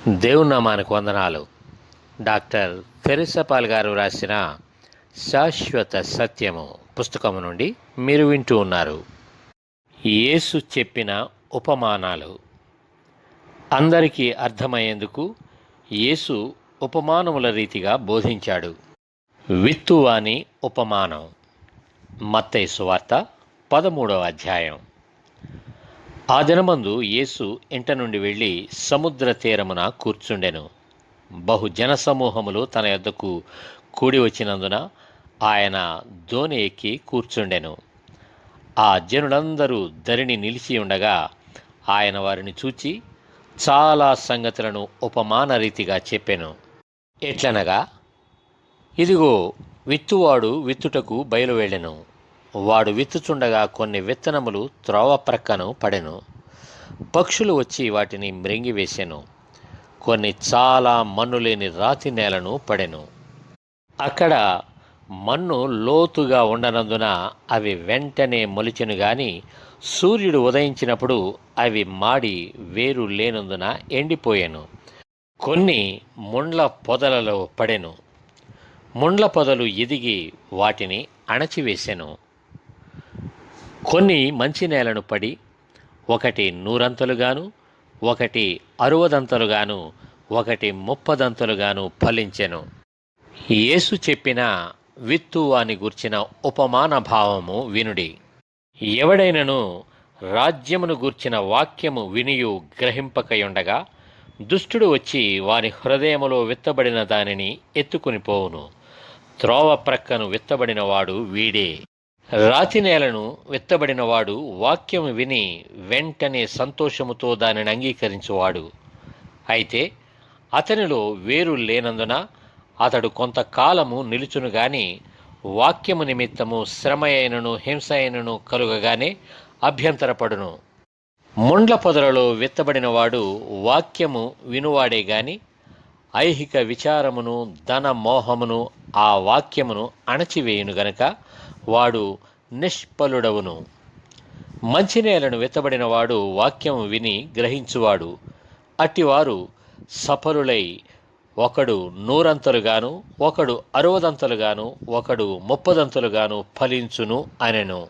దేవుని నామానికి వందనాలు. డాక్టర్ ఫెరిసపాల్ గారు రాసిన శాశ్వత సత్యము పుస్తకము నుండి మీరు వింటూ ఉన్నారు. యేసు చెప్పిన ఉపమానాలు. అందరికీ అర్థమయ్యేందుకు యేసు ఉపమానముల రీతిగా బోధించాడు. విత్తువాని ఉపమానం. మత్తయి సువార్త 13వ అధ్యాయం. ఆ దినమందు యేసు ఇంట నుండి వెళ్ళి సముద్ర తీరమున కూర్చుండెను. బహు జనసమూహములు తన యొద్దకు కూడి వచ్చినందున ఆయన దోణి ఎక్కి కూర్చుండెను. ఆ జనులందరూ ధరిని నిలిచి ఉండగా ఆయన వారిని చూచి చాలా సంగతులను ఉపమాన రీతిగా చెప్పెను. ఎట్లనగా, ఇదిగో, విత్తువాడు విత్తుటకు బయలు వెళ్ళెను. వాడు విత్తుచుండగా కొన్ని విత్తనములు త్రోవ ప్రక్కను పడెను. పక్షులు వచ్చి వాటిని మ్రింగివేసెను. కొన్ని చాలా మన్ను లేని రాతి నేలను పడెను. అక్కడ మన్ను లోతుగా ఉండనందున అవి వెంటనే మొలిచెను గాని సూర్యుడు ఉదయించినప్పుడు అవి మాడి వేరు లేనందున ఎండిపోయెను. కొన్ని ముండ్ల పొదలలో పడెను. ముండ్ల పొదలు ఎదిగి వాటిని అణచివేసెను. కొన్ని మంచి నేలను పడి ఒకటి 100 ఒకటి 60 ఒకటి 30 ఫలించెను. యేసు చెప్పిన విత్తువాని గూర్చిన ఉపమాన భావము వినుడి. ఎవడైనను రాజ్యమును గూర్చిన వాక్యము వినియు గ్రహింపకయుండగా దుష్టుడు వచ్చి వాని హృదయములో విత్తబడిన దానిని ఎత్తుకుని పోవును. త్రోవ ప్రక్కను విత్తబడిన వాడు వీడే. రాతి నేలను విత్తబడినవాడు వాక్యము విని వెంటనే సంతోషముతో దానిని అంగీకరించువాడు. అయితే అతనిలో వేరు లేనందున అతడు కొంతకాలము నిలుచును గాని వాక్యము నిమిత్తము శ్రమ అయినను హింస అయినను కలుగగానే అభ్యంతరపడును. ముండ్ల పొదలలో విత్తబడినవాడు వాక్యము వినువాడే గాని ఐహిక విచారమును ధన మోహమును ఆ వాక్యమును అణచివేయును గనుక వాడు నిష్ఫలుడవును. మంచినేలను విత్తబడినవాడు వాక్యము విని గ్రహించువాడు. అట్టివారు సఫలులై ఒకడు 100 ఒకడు 60 ఒకడు 30 ఫలించును అనెను.